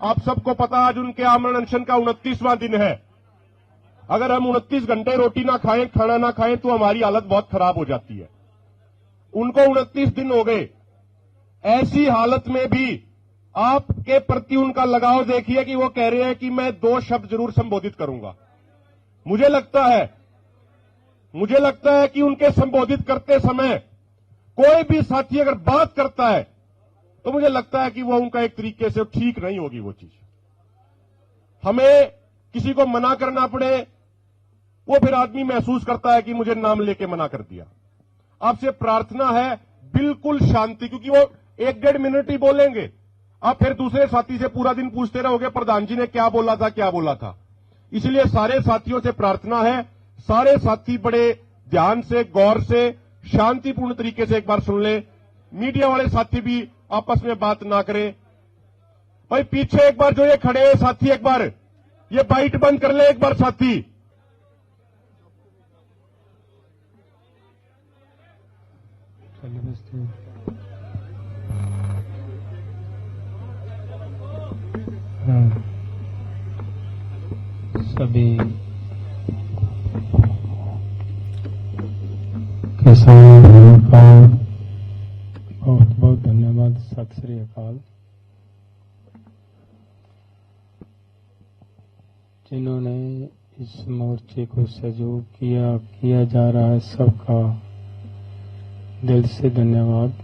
आप सबको पता आज उनके आमरण अनशन का 29वां दिन है। अगर हम 29 घंटे रोटी ना खाएं, खाना ना खाएं तो हमारी हालत बहुत खराब हो जाती है। उनको 29 दिन हो गए। ऐसी हालत में भी आपके प्रति उनका लगाव देखिए कि वो कह रहे हैं कि मैं 2 शब्द जरूर संबोधित करूंगा। मुझे लगता है कि उनके संबोधित करते समय कोई भी साथी अगर बात करता है तो मुझे लगता है कि वो उनका एक तरीके से ठीक नहीं होगी वो चीज। हमें किसी को मना करना पड़े, वो फिर आदमी महसूस करता है कि मुझे नाम लेके मना कर दिया। आपसे प्रार्थना है बिल्कुल शांति, क्योंकि वो 1-1.5 मिनट ही बोलेंगे। आप फिर दूसरे साथी से पूरा दिन पूछते रहोगे प्रधान जी ने क्या बोला था। इसलिए सारे साथियों से प्रार्थना है, सारे साथी बड़े ध्यान से, गौर से, शांतिपूर्ण तरीके से एक बार सुन ले। मीडिया वाले साथी भी आपस में बात ना करें। भाई पीछे एक बार जो ये खड़े हैं साथी, एक बार ये बाइट बंद कर ले एक बार साथी। सभी किसान भाइयों का बहुत बहुत धन्यवाद। सत श्री अकाल। जिन्होंने इस मोर्चे को सहयोग किया जा रहा है, सबका दिल से धन्यवाद।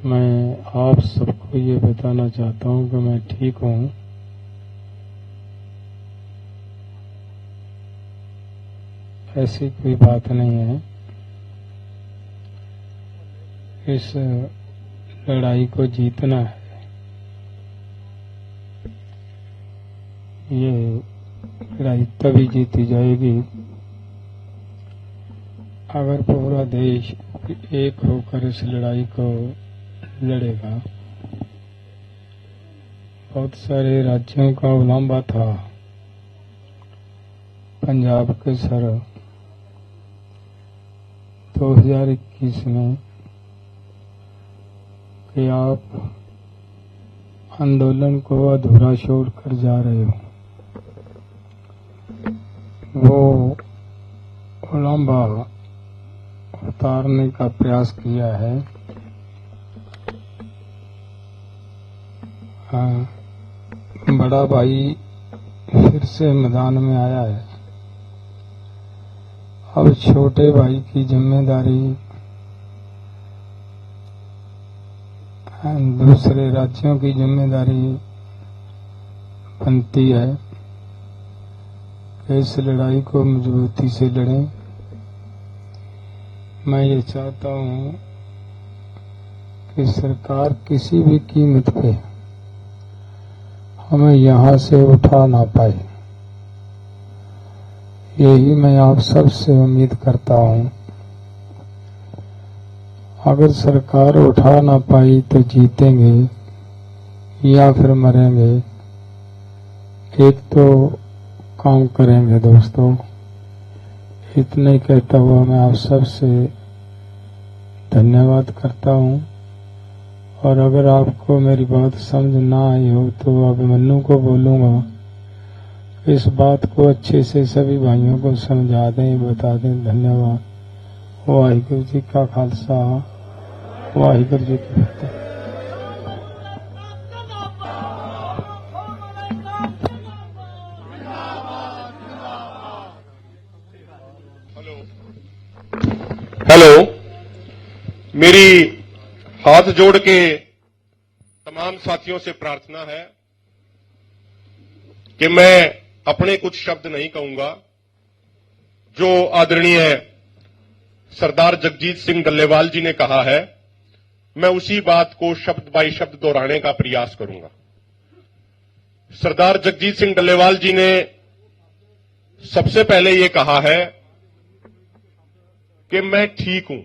मैं आप सबको ये बताना चाहता हूं कि मैं ठीक हूं। ऐसी कोई बात नहीं है। इस लड़ाई को जीतना है। ये लड़ाई तभी जीती जाएगी अगर पूरा देश एक होकर इस लड़ाई को लड़ेगा। बहुत सारे राज्यों का उलांबा था पंजाब के सर 2021 में कि आप आंदोलन को अधूरा छोड़कर जा रहे हो। वो उलांबा उतारने का प्रयास किया है। बड़ा भाई फिर से मैदान में आया है। अब छोटे भाई की जिम्मेदारी दूसरे राज्यों की जिम्मेदारी बनती है कि इस लड़ाई को मजबूती से लड़ें। मैं ये चाहता हूं कि सरकार किसी भी कीमत पे हमें यहां से उठा ना पाए। यही मैं आप सब से उम्मीद करता हूं। अगर सरकार उठा ना पाई तो जीतेंगे या फिर मरेंगे। एक तो काम करेंगे दोस्तों। इतने कहता हुआ मैं आप सब से धन्यवाद करता हूं। और अगर आपको मेरी बात समझ ना आई हो तो अब मन्नू को बोलूंगा इस बात को अच्छे से सभी भाइयों को समझा दें, बता दें। धन्यवाद। वाहिगुरु जी का खालसा, वाहिगुरु जी की फतेह। हेलो, मेरी हाथ जोड़ के तमाम साथियों से प्रार्थना है कि मैं अपने कुछ शब्द नहीं कहूंगा। जो आदरणीय सरदार जगजीत सिंह डल्लेवाल जी ने कहा है, मैं उसी बात को शब्द बाई शब्द दोहराने का प्रयास करूंगा। सरदार जगजीत सिंह डल्लेवाल जी ने सबसे पहले ये कहा है कि मैं ठीक हूं।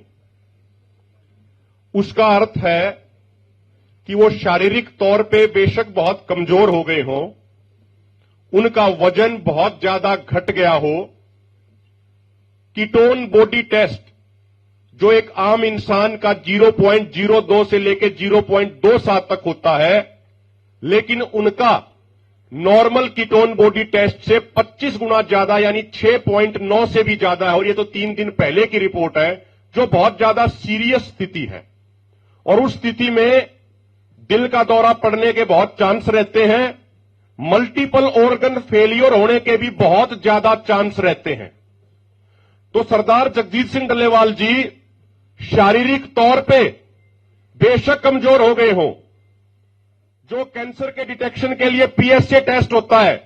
उसका अर्थ है कि वो शारीरिक तौर पे बेशक बहुत कमजोर हो गए हों, उनका वजन बहुत ज्यादा घट गया हो, कीटोन बॉडी टेस्ट जो एक आम इंसान का 0.02 से लेकर 0.27 तक होता है, लेकिन उनका नॉर्मल कीटोन बॉडी टेस्ट से 25 गुना ज्यादा यानी 6.9 से भी ज्यादा है। और ये तो 3 दिन पहले की रिपोर्ट है, जो बहुत ज्यादा सीरियस स्थिति है। और उस स्थिति में दिल का दौरा पड़ने के बहुत चांस रहते हैं, मल्टीपल ऑर्गन फेलियर होने के भी बहुत ज्यादा चांस रहते हैं। तो सरदार जगजीत सिंह डल्लेवाल जी शारीरिक तौर पे बेशक कमजोर हो गए हों, जो कैंसर के डिटेक्शन के लिए पीएसए टेस्ट होता है,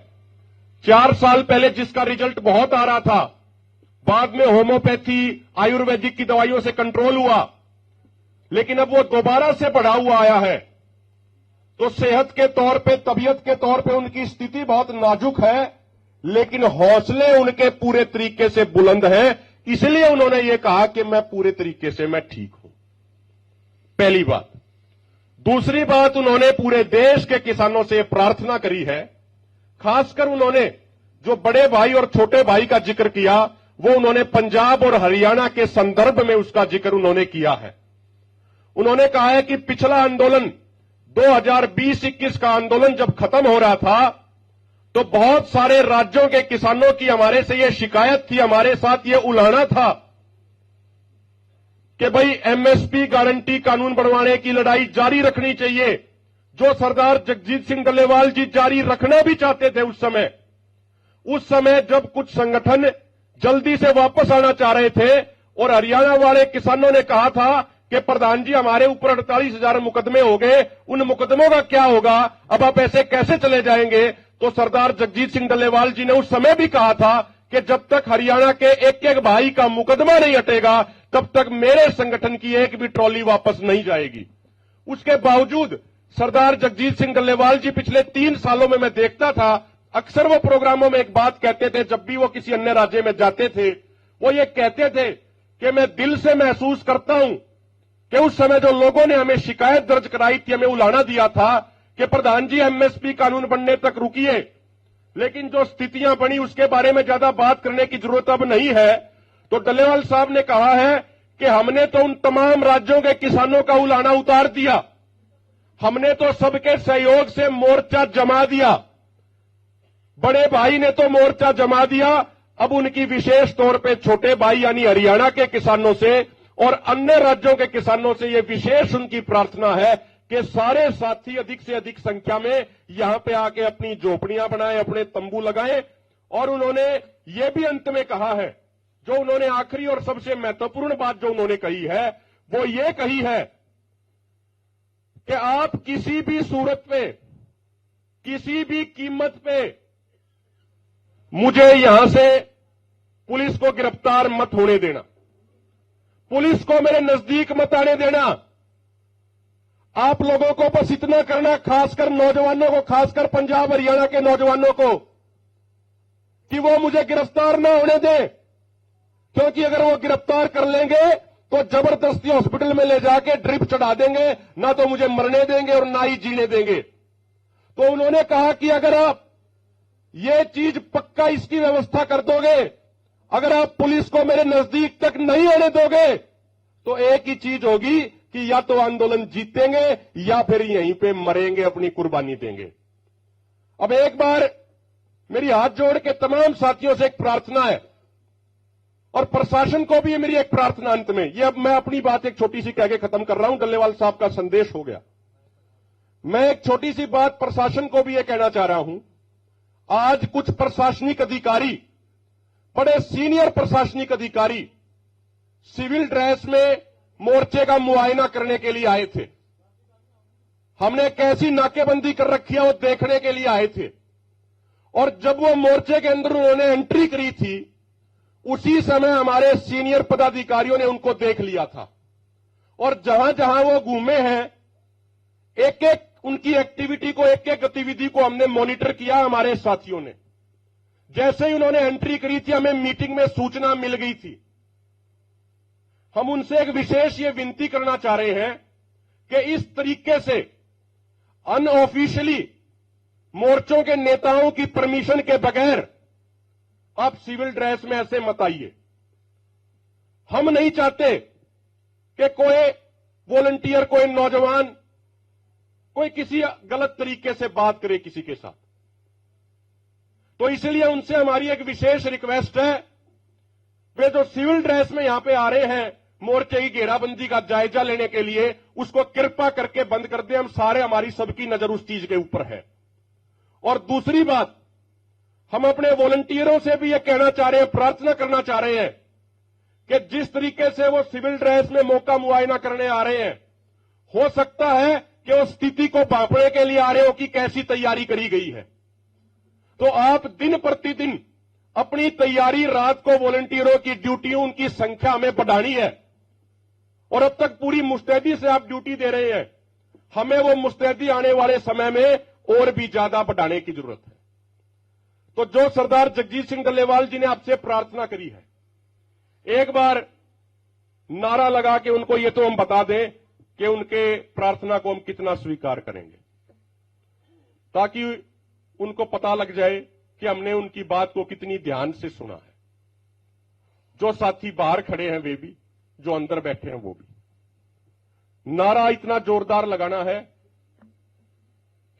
4 साल पहले जिसका रिजल्ट बहुत आ रहा था, बाद में होम्योपैथी आयुर्वेदिक की दवाइयों से कंट्रोल हुआ, लेकिन अब वो दोबारा से बढ़ा हुआ आया है। तो सेहत के तौर पे, तबीयत के तौर पे उनकी स्थिति बहुत नाजुक है, लेकिन हौसले उनके पूरे तरीके से बुलंद हैं। इसलिए उन्होंने ये कहा कि मैं पूरे तरीके से मैं ठीक हूं। पहली बात। दूसरी बात, उन्होंने पूरे देश के किसानों से प्रार्थना करी है। खासकर उन्होंने जो बड़े भाई और छोटे भाई का जिक्र किया, वो उन्होंने पंजाब और हरियाणा के संदर्भ में उसका जिक्र उन्होंने किया है। उन्होंने कहा है कि पिछला आंदोलन 2020-21 का आंदोलन जब खत्म हो रहा था, तो बहुत सारे राज्यों के किसानों की हमारे से ये शिकायत थी, हमारे साथ ये उलाहना था कि भाई एमएसपी गारंटी कानून बनवाने की लड़ाई जारी रखनी चाहिए, जो सरदार जगजीत सिंह डल्लेवाल जी जारी रखना भी चाहते थे उस समय जब कुछ संगठन जल्दी से वापस आना चाह रहे थे और हरियाणा वाले किसानों ने कहा था कि प्रधान जी हमारे ऊपर 48,000 मुकदमे हो गए, उन मुकदमों का क्या होगा, अब आप ऐसे कैसे चले जाएंगे। तो सरदार जगजीत सिंह डल्लेवाल जी ने उस समय भी कहा था कि जब तक हरियाणा के एक एक भाई का मुकदमा नहीं हटेगा, तब तक मेरे संगठन की एक भी ट्रॉली वापस नहीं जाएगी। उसके बावजूद सरदार जगजीत सिंह डल्लेवाल जी पिछले 3 सालों में मैं देखता था, अक्सर वो प्रोग्रामों में एक बात कहते थे, जब भी वो किसी अन्य राज्य में जाते थे, वो ये कहते थे कि मैं दिल से महसूस करता हूं कि उस समय जो लोगों ने हमें शिकायत दर्ज कराई थी, हमें उलाहना दिया था कि प्रधान जी एमएसपी कानून बनने तक रुकिए, लेकिन जो स्थितियां बनी उसके बारे में ज्यादा बात करने की जरूरत अब नहीं है। तो डल्लेवाल साहब ने कहा है कि हमने तो उन तमाम राज्यों के किसानों का उलाहना उतार दिया, हमने तो सबके सहयोग से मोर्चा जमा दिया, बड़े भाई ने तो मोर्चा जमा दिया। अब उनकी विशेष तौर पे छोटे भाई यानी हरियाणा के किसानों से और अन्य राज्यों के किसानों से ये विशेष उनकी प्रार्थना है कि सारे साथी अधिक से अधिक संख्या में यहां पे आके अपनी झोपड़ियां बनाएं, अपने तंबू लगाएं। और उन्होंने ये भी अंत में कहा है, जो उन्होंने आखिरी और सबसे महत्वपूर्ण बात जो उन्होंने कही है, वो ये कही है कि आप किसी भी सूरत पे, किसी भी कीमत पे मुझे यहां से पुलिस को गिरफ्तार मत होने देना, पुलिस को मेरे नजदीक मत आने देना। आप लोगों को बस इतना करना, खासकर नौजवानों को, खासकर पंजाब हरियाणा के नौजवानों को, कि वो मुझे गिरफ्तार ना होने दें, क्योंकि अगर वो गिरफ्तार कर लेंगे तो जबरदस्ती हॉस्पिटल में ले जाके ड्रिप चढ़ा देंगे, ना तो मुझे मरने देंगे और ना ही जीने देंगे। तो उन्होंने कहा कि अगर आप ये चीज पक्का इसकी व्यवस्था कर दोगे, अगर आप पुलिस को मेरे नजदीक तक नहीं आने दोगे, तो एक ही चीज होगी कि या तो आंदोलन जीतेंगे या फिर यहीं पे मरेंगे, अपनी कुर्बानी देंगे। अब एक बार मेरी हाथ जोड़ के तमाम साथियों से एक प्रार्थना है, और प्रशासन को भी ये मेरी एक प्रार्थना अंत में, ये अब मैं अपनी बात एक छोटी सी कह के खत्म कर रहा हूं, डल्लेवाल साहब का संदेश हो गया। मैं एक छोटी सी बात प्रशासन को भी ये कहना चाह रहा हूं। आज कुछ प्रशासनिक अधिकारी, बड़े सीनियर प्रशासनिक अधिकारी सिविल ड्रेस में मोर्चे का मुआयना करने के लिए आए थे। हमने कैसी नाकेबंदी कर रखी है वो देखने के लिए आए थे। और जब वो मोर्चे के अंदर उन्होंने एंट्री करी थी, उसी समय हमारे सीनियर पदाधिकारियों ने उनको देख लिया था, और जहां जहां वो घूमे हैं, एक एक उनकी एक्टिविटी को, एक एक गतिविधि को हमने मॉनिटर किया हमारे साथियों ने। जैसे ही उन्होंने एंट्री करी थी, हमें मीटिंग में सूचना मिल गई थी। हम उनसे एक विशेष ये विनती करना चाह रहे हैं कि इस तरीके से अनऑफिशियली मोर्चों के नेताओं की परमिशन के बगैर आप सिविल ड्रेस में ऐसे मत आइए। हम नहीं चाहते कि कोई वॉलंटियर, कोई नौजवान, कोई किसी गलत तरीके से बात करे किसी के साथ। तो इसलिए उनसे हमारी एक विशेष रिक्वेस्ट है, वे जो सिविल ड्रेस में यहां पे आ रहे हैं मोर्चे की घेराबंदी का जायजा लेने के लिए, उसको कृपा करके बंद कर दें। हम सारे, हमारी सबकी नजर उस चीज के ऊपर है। और दूसरी बात, हम अपने वॉलंटियरों से भी यह कहना चाह रहे हैं, प्रार्थना करना चाह रहे हैं कि जिस तरीके से वो सिविल ड्रेस में मौका मुआयना करने आ रहे हैं, हो सकता है कि उस स्थिति को भांपने के लिए आ रहे हो कि कैसी तैयारी करी गई है। तो आप दिन प्रतिदिन अपनी तैयारी, रात को वॉलंटियरों की ड्यूटी, उनकी संख्या हमें बढ़ानी है। और अब तक पूरी मुस्तैदी से आप ड्यूटी दे रहे हैं, हमें वो मुस्तैदी आने वाले समय में और भी ज्यादा बढ़ाने की जरूरत है। तो जो सरदार जगजीत सिंह डल्लेवाल जी ने आपसे प्रार्थना करी है, एक बार नारा लगा के उनको ये तो हम बता दें कि उनके प्रार्थना को हम कितना स्वीकार करेंगे, ताकि उनको पता लग जाए कि हमने उनकी बात को कितनी ध्यान से सुना है। जो साथी बाहर खड़े हैं वे भी, जो अंदर बैठे हैं वो भी। नारा इतना जोरदार लगाना है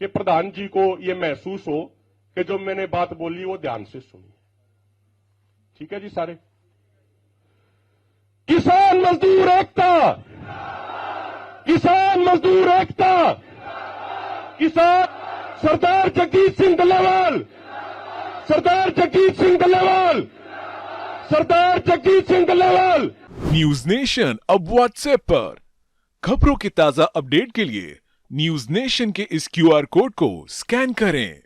कि प्रधान जी को यह महसूस हो कि जो मैंने बात बोली वो ध्यान से सुनी। ठीक है जी सारे? किसान मजदूर एकता, किसान मजदूर एकता, किसान, सरदार जगजीत सिंह डल्लेवाल, सरदार जगजीत सिंह डल्लेवाल, सरदार जगजीत सिंह डल्लेवाल। न्यूज नेशन अब व्हाट्सएप पर खबरों के ताजा अपडेट के लिए न्यूज नेशन के इस QR कोड को स्कैन करें।